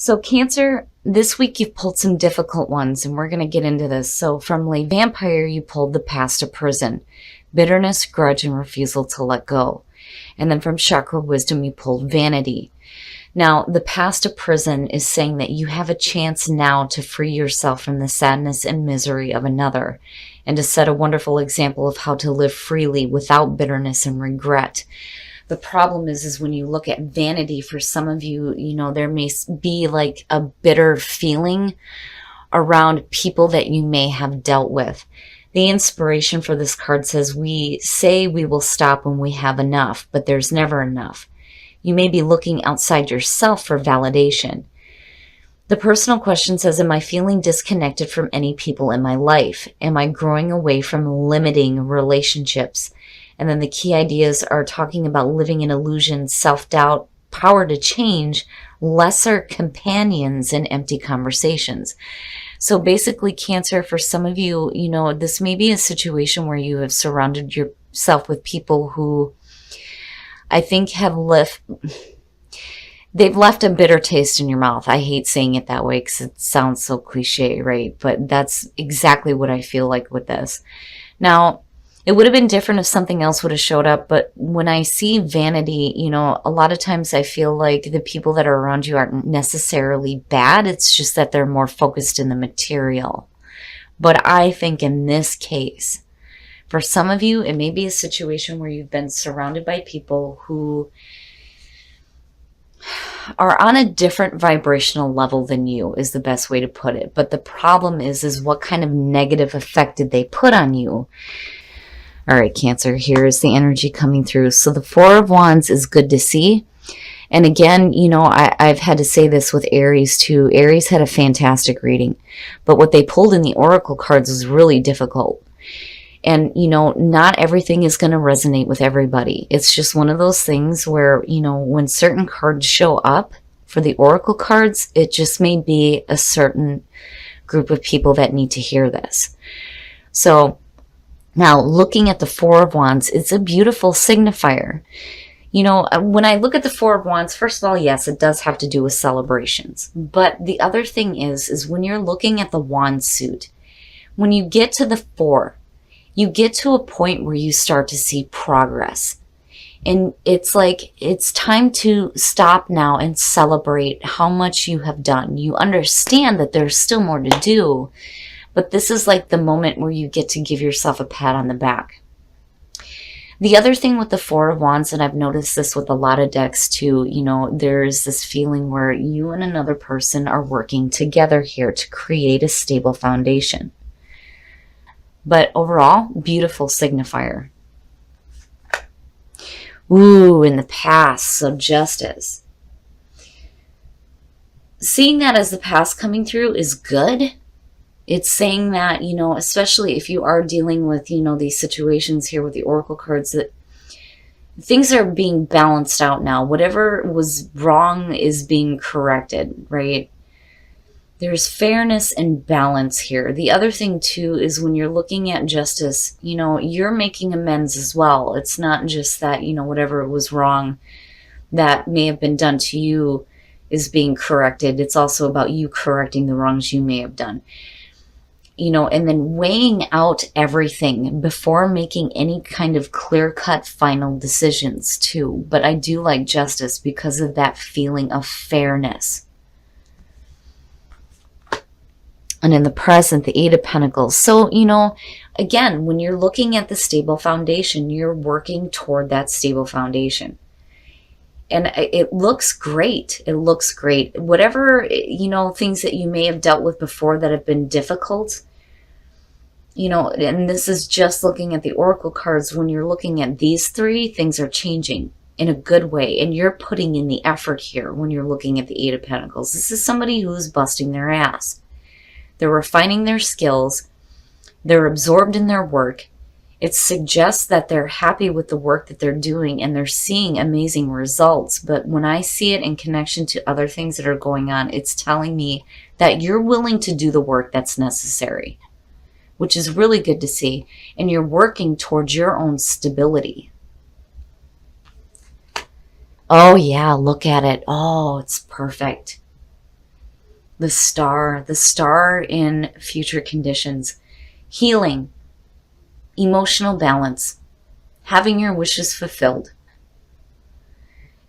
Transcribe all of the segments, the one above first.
So Cancer, this week you've pulled some difficult ones, and we're going to get into this. So from Lay Vampire, you pulled the past of prison, bitterness, grudge, and refusal to let go. And then from Chakra Wisdom, you pulled vanity. Now, the past of prison is saying that you have a chance now to free yourself from the sadness and misery of another, and to set a wonderful example of how to live freely without bitterness and regret. The problem is when you look at vanity, for some of you, there may be like a bitter feeling around people that you may have dealt with. The inspiration for this card says, we say we will stop when we have enough, but there's never enough. You may be looking outside yourself for validation. The personal question says, am I feeling disconnected from any people in my life? Am I growing away from limiting relationships? And then the key ideas are talking about living in illusion, self-doubt, power to change, lesser companions, and empty conversations. So basically, Cancer, for some of you, this may be a situation where you have surrounded yourself with people who I think they've left a bitter taste in your mouth. I hate saying it that way because it sounds so cliche, right? But that's exactly what I feel like with this. Now, it would have been different if something else would have showed up, but when I see vanity, a lot of times I feel like the people that are around you aren't necessarily bad. It's just that they're more focused in the material. But I think in this case, for some of you, it may be a situation where you've been surrounded by people who are on a different vibrational level than you, is the best way to put it. But the problem is what kind of negative effect did they put on you? All right, Cancer, here is the energy coming through. So the Four of Wands is good to see. And again, I've had to say this with Aries too. Aries had a fantastic reading, but what they pulled in the Oracle cards was really difficult. And, not everything is going to resonate with everybody. It's just one of those things where, when certain cards show up for the Oracle cards, it just may be a certain group of people that need to hear this. So now, looking at the Four of Wands, it's a beautiful signifier. When I look at the Four of Wands, first of all, yes, it does have to do with celebrations. But the other thing is when you're looking at the wand suit, when you get to the four, you get to a point where you start to see progress. And it's like, it's time to stop now and celebrate how much you have done. You understand that there's still more to do, but this is like the moment where you get to give yourself a pat on the back. The other thing with the Four of Wands, and I've noticed this with a lot of decks too, there's this feeling where you and another person are working together here to create a stable foundation. But overall, beautiful signifier. Ooh, in the past, so Justice. Seeing that as the past coming through is good. It's saying that, especially if you are dealing with, these situations here with the Oracle cards, that things are being balanced out now. Whatever was wrong is being corrected, right? There's fairness and balance here. The other thing, too, is when you're looking at Justice, you're making amends as well. It's not just that, whatever was wrong that may have been done to you is being corrected. It's also about you correcting the wrongs you may have done. And then weighing out everything before making any kind of clear-cut final decisions, too. But I do like Justice because of that feeling of fairness. And in the present, the Eight of Pentacles. So, again, when you're looking at the stable foundation, you're working toward that stable foundation. And it looks great. It looks great. Whatever, things that you may have dealt with before that have been difficult, and this is just looking at the Oracle cards. When you're looking at these three, things are changing in a good way. And you're putting in the effort here when you're looking at the Eight of Pentacles. This is somebody who's busting their ass. They're refining their skills. They're absorbed in their work. It suggests that they're happy with the work that they're doing and they're seeing amazing results. But when I see it in connection to other things that are going on, it's telling me that you're willing to do the work that's necessary, which is really good to see. And you're working towards your own stability. Oh, yeah, look at it. Oh, it's perfect. The star in future conditions, healing, emotional balance, having your wishes fulfilled.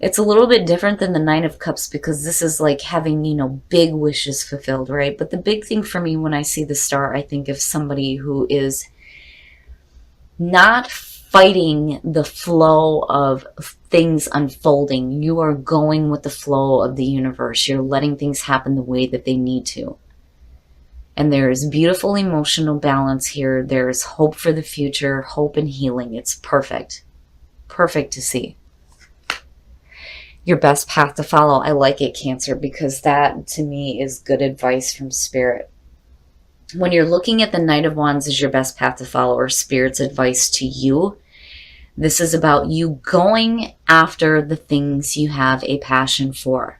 It's a little bit different than the Nine of Cups because this is like having, big wishes fulfilled, right? But the big thing for me when I see the star, I think of somebody who is not fighting the flow of things unfolding. You are going with the flow of the universe. You're letting things happen the way that they need to. And there is beautiful emotional balance here. There is hope for the future, hope and healing. It's perfect. Perfect to see. Your best path to follow. I like it, Cancer, because that to me is good advice from Spirit. When you're looking at the Knight of Wands as your best path to follow, or Spirit's advice to you, this is about you going after the things you have a passion for.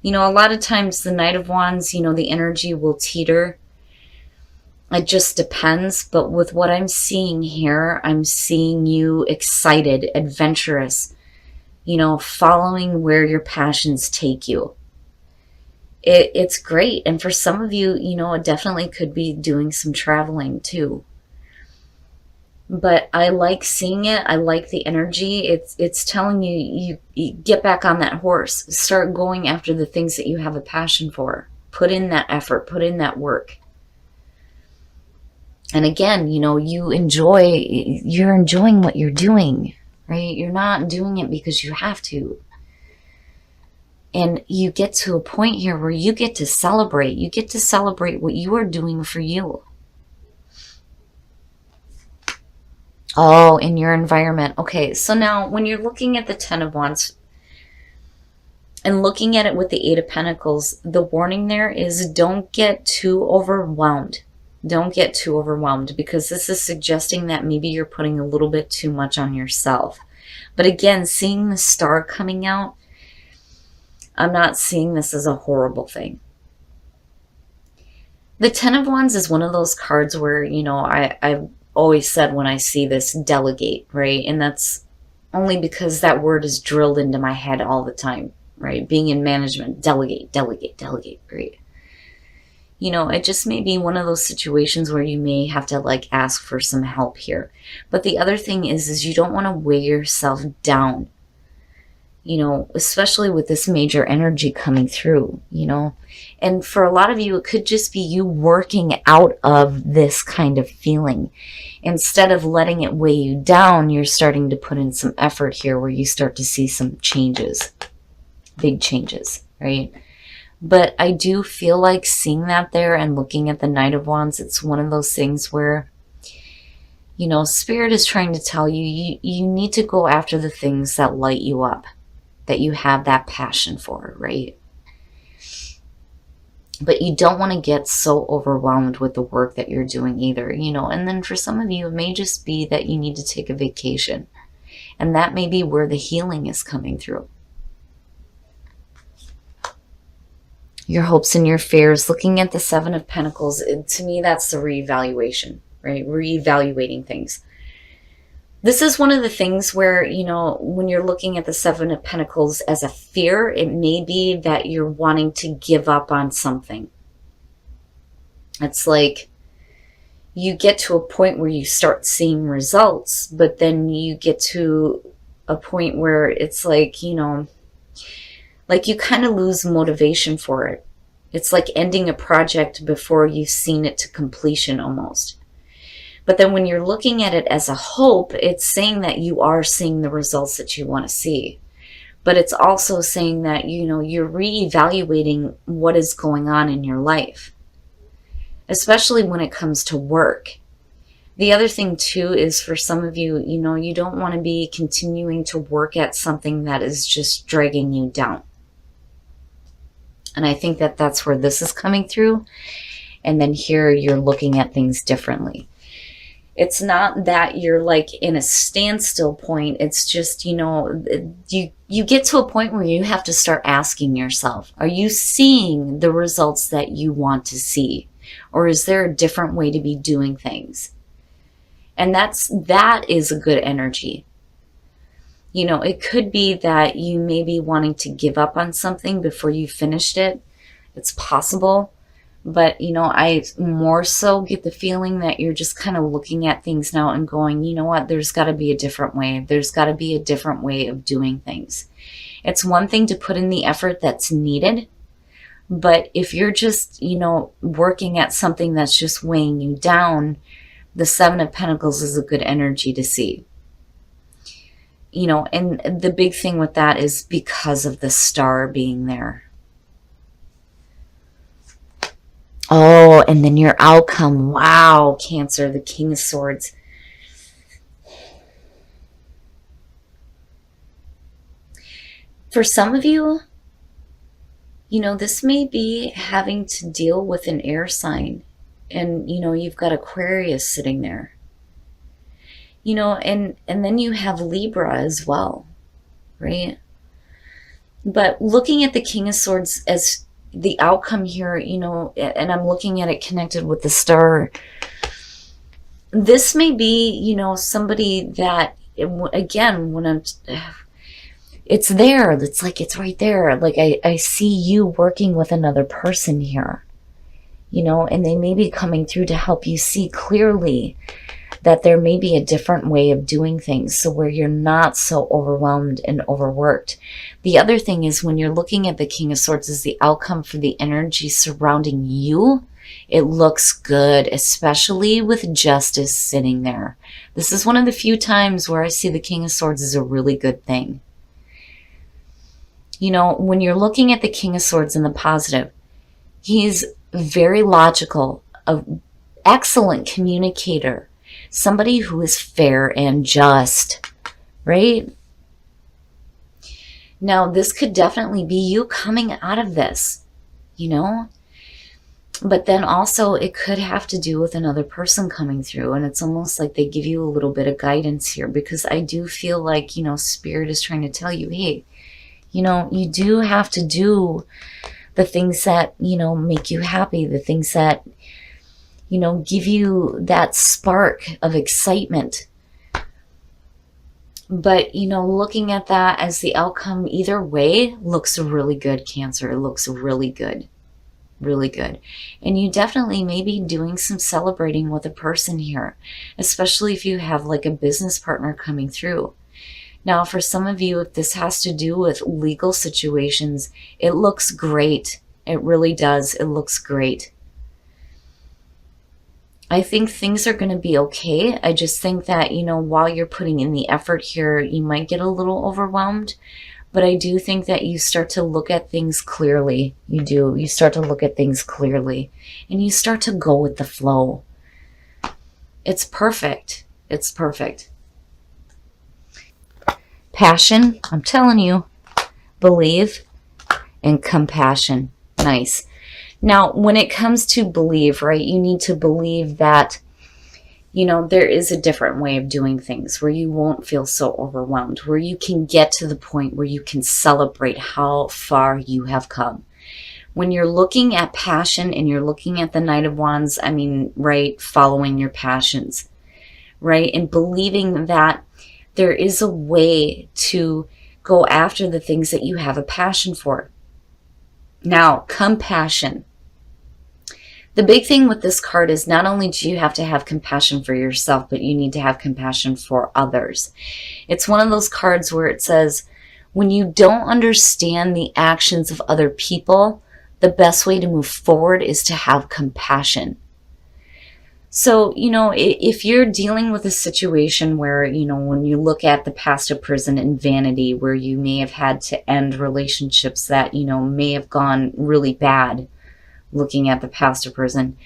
A lot of times the Knight of Wands, the energy will teeter. It just depends. But with what I'm seeing here, I'm seeing you excited, adventurous, following where your passions take you. It's great. And for some of you, it definitely could be doing some traveling too. But I like seeing it. I like the energy. It's telling you get back on that horse. Start going after the things that you have a passion for. Put in that effort. Put in that work. And again, you're enjoying what you're doing, right? You're not doing it because you have to. And you get to a point here where you get to celebrate. You get to celebrate what you are doing for you. Oh, in your environment. Okay, so now when you're looking at the Ten of Wands and looking at it with the Eight of Pentacles, the warning there is don't get too overwhelmed. Don't get too overwhelmed, because this is suggesting that maybe you're putting a little bit too much on yourself. But again, seeing the star coming out, I'm not seeing this as a horrible thing. The Ten of Wands is one of those cards where, I've always said when I see this, delegate, right? And that's only because that word is drilled into my head all the time, right? Being in management, delegate, delegate, delegate, right? It just may be one of those situations where you may have to ask for some help here. But the other thing is you don't want to weigh yourself down, especially with this major energy coming through, And for a lot of you, it could just be you working out of this kind of feeling. Instead of letting it weigh you down, you're starting to put in some effort here where you start to see some changes, big changes, right? But I do feel like seeing that there and looking at the Knight of Wands, it's one of those things where, Spirit is trying to tell you, you need to go after the things that light you up, that you have that passion for, right? But you don't want to get so overwhelmed with the work that you're doing either, And then for some of you, it may just be that you need to take a vacation. And that may be where the healing is coming through. Your hopes and your fears, looking at the Seven of Pentacles, to me, that's the reevaluation, right? Reevaluating things. This is one of the things where, when you're looking at the Seven of Pentacles as a fear, it may be that you're wanting to give up on something. It's like you get to a point where you start seeing results, but then you get to a point where it's like, you kind of lose motivation for it. It's like ending a project before you've seen it to completion almost. But then when you're looking at it as a hope, it's saying that you are seeing the results that you want to see. But it's also saying that, you're reevaluating what is going on in your life, especially when it comes to work. The other thing too is for some of you, you don't want to be continuing to work at something that is just dragging you down. And I think that that's where this is coming through. And then here you're looking at things differently. It's not that you're in a standstill point. It's just, you get to a point where you have to start asking yourself, are you seeing the results that you want to see? Or is there a different way to be doing things? And that is a good energy. It could be that you may be wanting to give up on something before you finished it. It's possible. But, you know, I more so get the feeling that you're just kind of looking at things now and going, you know what, there's got to be a different way. There's got to be a different way of doing things. It's one thing to put in the effort that's needed. But if you're just, you know, working at something that's just weighing you down, the Seven of Pentacles is a good energy to see. You know, and the big thing with that is because of the Star being there. Oh, and then your outcome. Wow, Cancer, the King of Swords. For some of you, you know, this may be having to deal with an air sign. And, you know, you've got Aquarius sitting there. You know, and then you have Libra as well, right? But looking at the King of Swords as the outcome here, you know, and I'm looking at it connected with the Star. This may be, you know, somebody that, again, when I'm, it's there. It's like, it's right there. Like I see you working with another person here, you know, and they may be coming through to help you see clearly that there may be a different way of doing things, so where you're not so overwhelmed and overworked. The other thing is, when you're looking at the King of Swords as the outcome for the energy surrounding you, it looks good, especially with Justice sitting there. This is one of the few times where I see the King of Swords as a really good thing. You know, when you're looking at the King of Swords in the positive, he's very logical, an excellent communicator, somebody who is fair and just, right? Now, this could definitely be you coming out of this, you know? But then also it could have to do with another person coming through, and it's almost like they give you a little bit of guidance here, because I do feel like, you know, Spirit is trying to tell you, hey, you know, you do have to do the things that, you know, make you happy, the things that, you know, give you that spark of excitement. But, you know, looking at that as the outcome either way looks really good, Cancer. It looks really good. Really good. And you definitely may be doing some celebrating with a person here, especially if you have like a business partner coming through. Now, for some of you, if this has to do with legal situations, it looks great. It really does. It looks great. I think things are going to be okay. I just think that, you know, while you're putting in the effort here, you might get a little overwhelmed. But I do think that you start to look at things clearly. You do. You start to look at things clearly. And you start to go with the flow. It's perfect. It's perfect. Passion, I'm telling you. Believe and compassion. Nice. Now, when it comes to believe, right, you need to believe that, you know, there is a different way of doing things where you won't feel so overwhelmed, where you can get to the point where you can celebrate how far you have come. When you're looking at passion and you're looking at the Knight of Wands, I mean, right, following your passions, right, and believing that there is a way to go after the things that you have a passion for. Now, compassion. The big thing with this card is not only do you have to have compassion for yourself, but you need to have compassion for others. It's one of those cards where it says, when you don't understand the actions of other people, the best way to move forward is to have compassion. So, you know, if you're dealing with a situation where, you know, when you look at the past of prison and vanity, where you may have had to end relationships that, you know, may have gone really bad, looking at the past of prison,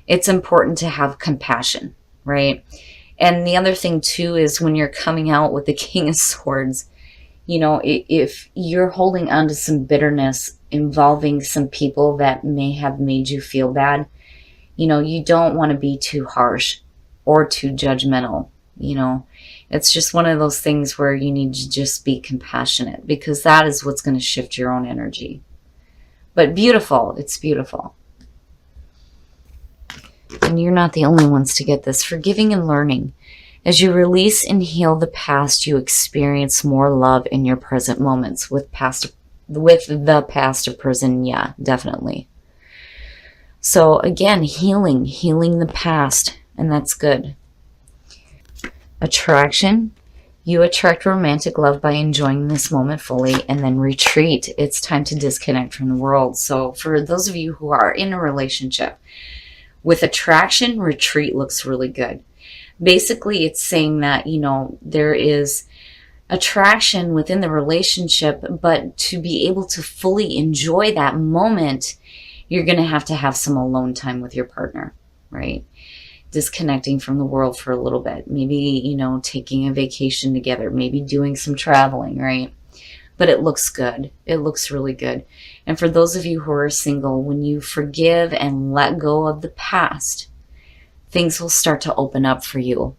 it's important to have compassion, right? And the other thing too is when you're coming out with the King of Swords, you know, if you're holding on to some bitterness involving some people that may have made you feel bad, you know, you don't want to be too harsh or too judgmental. You know, it's just one of those things where you need to just be compassionate, because that is what's going to shift your own energy. But beautiful, it's beautiful. And you're not the only ones to get this. Forgiving and learning. As you release and heal the past, you experience more love in your present moments. With past with the past or prison, yeah, definitely. So again, healing the past, and that's good. Attraction. You attract romantic love by enjoying this moment fully, and then retreat. It's time to disconnect from the world. So for those of you who are in a relationship, with attraction, retreat looks really good. Basically, it's saying that, there is attraction within the relationship, but to be able to fully enjoy that moment, you're going to have some alone time with your partner, right? Disconnecting from the world for a little bit. Maybe, taking a vacation together, maybe doing some traveling, right? But it looks good. It looks really good. And for those of you who are single, when you forgive and let go of the past, things will start to open up for you.